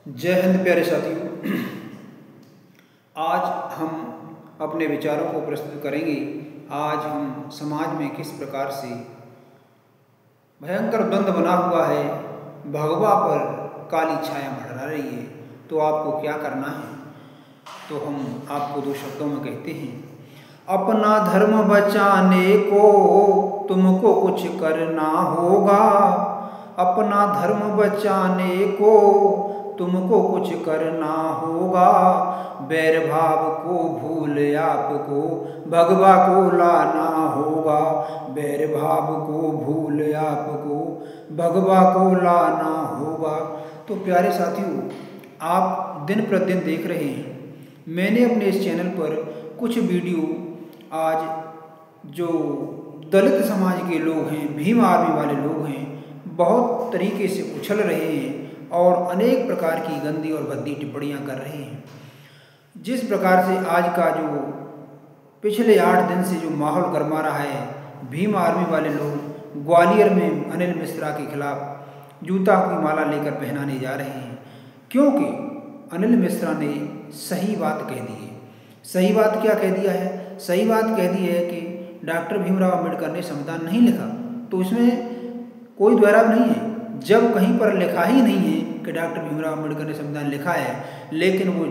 जय हिंद प्यारे साथियों। आज हम अपने विचारों को प्रस्तुत करेंगे। आज हम समाज में किस प्रकार से भयंकर द्वंद्व बना हुआ है, भगवा पर काली छाया मंडरा रही है, तो आपको क्या करना है। तो हम आपको दो शब्दों में कहते हैं, अपना धर्म बचाने को तुमको कुछ करना होगा। अपना धर्म बचाने को तुमको कुछ करना होगा। बैर भाव को भूल आपको भगवा को लाना होगा। बैर भाव को भूल आपको भगवा को लाना होगा। तो प्यारे साथियों, आप दिन प्रतिदिन देख रहे हैं, मैंने अपने इस चैनल पर कुछ वीडियो आज जो दलित समाज के लोग हैं, भीम आर्मी वाले लोग हैं, बहुत तरीके से उछल रहे हैं और अनेक प्रकार की गंदी और भद्दी टिप्पणियां कर रहे हैं। जिस प्रकार से आज का जो पिछले 8 दिन से जो माहौल गरमा रहा है, भीम आर्मी वाले लोग ग्वालियर में अनिल मिश्रा के खिलाफ जूता की माला लेकर पहनाने जा रहे हैं, क्योंकि अनिल मिश्रा ने सही बात कह दी है। सही बात क्या कह दिया है? सही बात कह दी है कि डॉक्टर भीमराव अम्बेडकर ने संविधान नहीं लिखा, तो इसमें कोई द्वैराव नहीं है। जब कहीं पर लिखा ही नहीं है कि डॉक्टर भीमराव अम्बेडकर ने संविधान लिखा है, लेकिन वो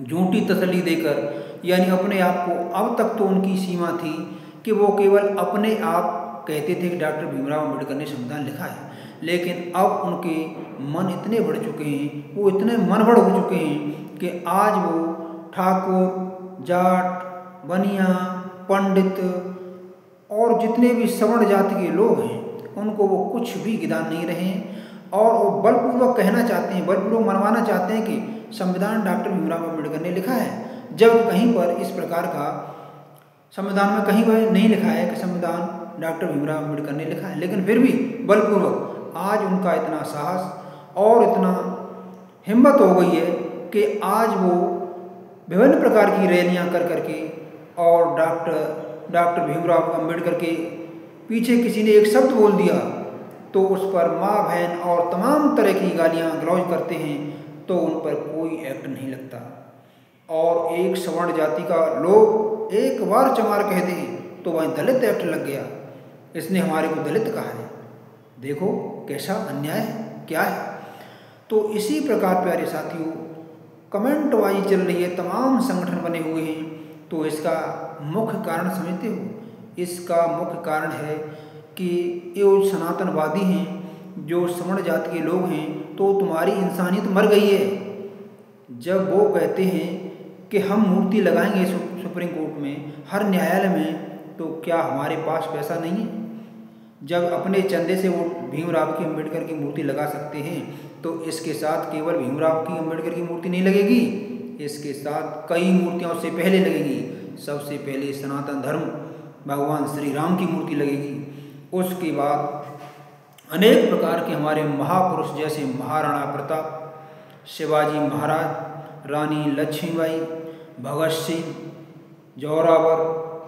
झूठी तसल्ली देकर, यानी अपने आप को, अब तक तो उनकी सीमा थी कि वो केवल अपने आप कहते थे कि डॉक्टर भीमराव अम्बेडकर ने संविधान लिखा है, लेकिन अब उनके मन इतने बढ़ चुके हैं, वो इतने मनगढ़ हो चुके हैं कि आज वो ठाकुर, जाट, बनिया, पंडित और जितने भी सवर्ण जाति के लोग हैं, उनको वो कुछ भी गिदान नहीं रहे हैं और वो बलपूर्वक कहना चाहते हैं, बलपूर्वक मनवाना चाहते हैं कि संविधान डॉक्टर भीमराव अम्बेडकर ने लिखा है, जब कहीं पर इस प्रकार का संविधान में कहीं पर नहीं लिखा है कि संविधान डॉक्टर भीमराव अम्बेडकर ने लिखा है। लेकिन फिर भी बलपूर्वक आज उनका इतना साहस और इतना हिम्मत हो गई है कि आज वो विभिन्न प्रकार की रैलियां कर करके और डॉक्टर भीमराव अम्बेडकर के पीछे किसी ने एक शब्द बोल दिया तो उस पर माँ बहन और तमाम तरह की गालियाँ गलौज करते हैं, तो उन पर कोई एक्ट नहीं लगता। और एक सवर्ण जाति का लोग एक बार चमार कह दे तो वह दलित एक्ट लग गया, इसने हमारे को दलित कहा है। देखो कैसा अन्याय है, क्या है। तो इसी प्रकार प्यारे साथियों, कमेंट वाई चल रही है, तमाम संगठन बने हुए हैं। तो इसका मुख्य कारण समझते हो? इसका मुख्य कारण है कि ये सनातनवादी हैं, जो सवर्ण जाति के लोग हैं, तो तुम्हारी इंसानियत मर गई है। जब वो कहते हैं कि हम मूर्ति लगाएंगे सुप्रीम कोर्ट में, हर न्यायालय में, तो क्या हमारे पास पैसा नहीं है? जब अपने चंदे से वो भीमराव की अम्बेडकर की मूर्ति लगा सकते हैं, तो इसके साथ केवल भीमराव की अम्बेडकर की मूर्ति नहीं लगेगी, इसके साथ कई मूर्तियाँ उससे पहले लगेगी। सबसे पहले सनातन धर्म भगवान श्री राम की मूर्ति लगेगी, उसके बाद अनेक प्रकार के हमारे महापुरुष जैसे महाराणा प्रताप, शिवाजी महाराज, रानी लक्ष्मीबाई, भगत सिंह, जोरावर,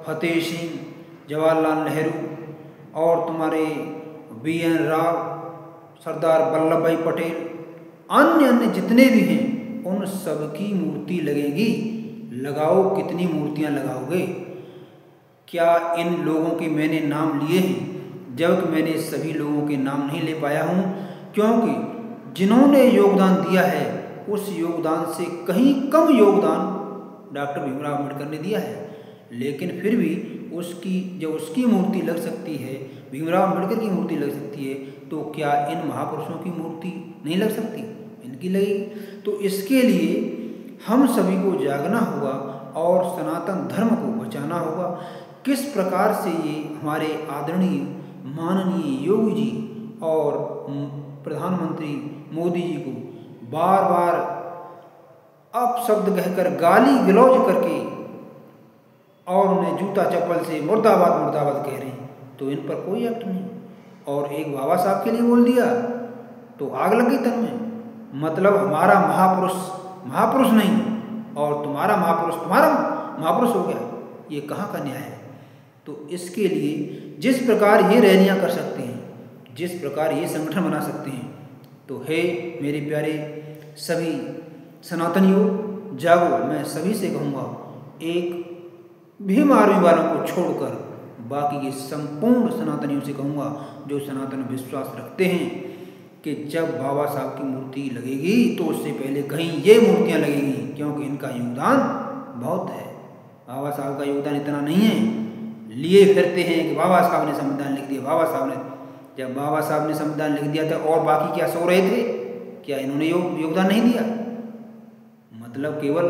फतेह सिंह, जवाहरलाल नेहरू और तुम्हारे BN राव, सरदार वल्लभ भाई पटेल, अन्य जितने भी हैं, उन सब की मूर्ति लगेगी। लगाओ, कितनी मूर्तियां लगाओगे? क्या इन लोगों के मैंने नाम लिए हैं? जबकि मैंने सभी लोगों के नाम नहीं ले पाया हूँ, क्योंकि जिन्होंने योगदान दिया है उस योगदान से कहीं कम योगदान डॉक्टर भीमराव अम्बेडकर ने दिया है। लेकिन फिर भी उसकी मूर्ति लग सकती है, भीमराव अम्बेडकर की मूर्ति लग सकती है, तो क्या इन महापुरुषों की मूर्ति नहीं लग सकती? इनकी लगेगी। तो इसके लिए हम सभी को जागना होगा और सनातन धर्म को बचाना होगा। किस प्रकार से ये हमारे आदरणीय माननीय योगी जी और प्रधानमंत्री मोदी जी को बार बार अपशब्द कहकर, गाली गलौज करके और उन्हें जूता चप्पल से मुर्दाबाद मुर्दाबाद कह रहे हैं, तो इन पर कोई एक्ट नहीं। और एक बाबा साहब के लिए बोल दिया तो आग लग गई तन में। मतलब हमारा महापुरुष नहीं और तुम्हारा महापुरुष हो गया, ये कहाँ का न्याय है? तो इसके लिए जिस प्रकार ये रैलियां कर सकते हैं, जिस प्रकार ये संगठन बना सकते हैं, तो हे मेरे प्यारे सभी सनातनियों, जागो। मैं सभी से कहूँगा, एक भीम आर्मी वालों को छोड़कर बाकी के संपूर्ण सनातनियों से कहूँगा जो सनातन विश्वास रखते हैं कि जब बाबा साहब की मूर्ति लगेगी तो उससे पहले कहीं ये मूर्तियाँ लगेंगी, क्योंकि इनका योगदान बहुत है। बाबा साहब का योगदान इतना नहीं है, लिए फिरते हैं कि बाबा साहब ने संविधान लिख दिया, बाबा साहब ने। जब बाबा साहब ने संविधान लिख दिया था और बाकी क्या सो रहे थे? क्या इन्होंने योगदान नहीं दिया? मतलब केवल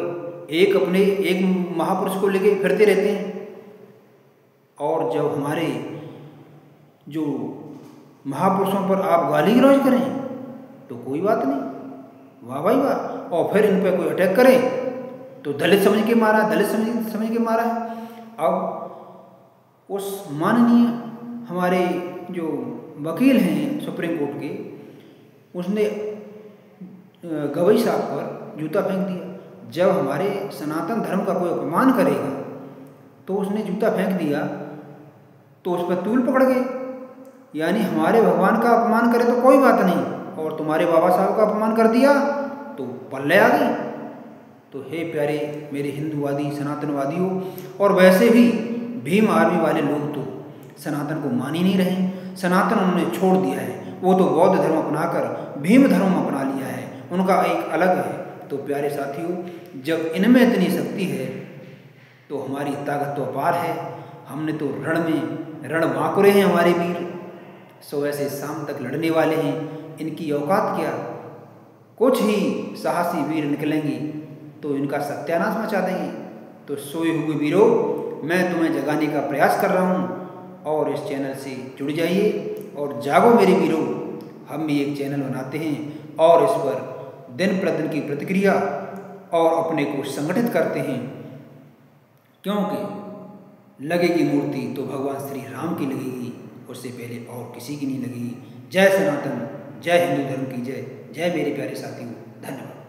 एक महापुरुष को लेके फिरते रहते हैं। और जब हमारे जो महापुरुषों पर आप गाली गलौज करें तो कोई बात नहीं, वाह भाई वाह। और फिर इन पर कोई अटैक करे तो दलित समझ के मारा, दलित समझ के मारा। अब उस माननीय हमारे जो वकील हैं सुप्रीम कोर्ट के, उसने गवई साहब पर जूता फेंक दिया। जब हमारे सनातन धर्म का कोई अपमान करेगा तो उसने जूता फेंक दिया तो उस पर तूल पकड़ गए। यानी हमारे भगवान का अपमान करे तो कोई बात नहीं, और तुम्हारे बाबा साहब का अपमान कर दिया तो पल्ले आ गई। तो हे प्यारे मेरे हिंदूवादी सनातनवादियों, और वैसे भी भीम आर्मी वाले लोग तो सनातन को मान ही नहीं रहे। सनातन उन्होंने छोड़ दिया है, वो तो बौद्ध धर्म अपनाकर भीम धर्म अपना लिया है, उनका एक अलग है। तो प्यारे साथियों, जब इनमें इतनी शक्ति है तो हमारी ताकत तो अपार है। हमने तो रण बांकुरे हैं हमारे वीर, सो ऐसे शाम तक लड़ने वाले हैं। इनकी औकात क्या? कुछ ही साहसी वीर निकलेंगे तो इनका सत्यानाश मचा देंगे। तो सोए हुए वीरों, मैं तुम्हें जगाने का प्रयास कर रहा हूँ, और इस चैनल से जुड़ जाइए और जागो मेरे वीरों। हम भी एक चैनल बनाते हैं और इस पर दिन प्रतिदिन की प्रतिक्रिया और अपने को संगठित करते हैं, क्योंकि लगेगी मूर्ति तो भगवान श्री राम की लगेगी, उससे पहले और किसी की नहीं लगेगी। जय सनातन, जय हिंदू धर्म की जय। जय मेरे प्यारे साथियों, धन्यवाद।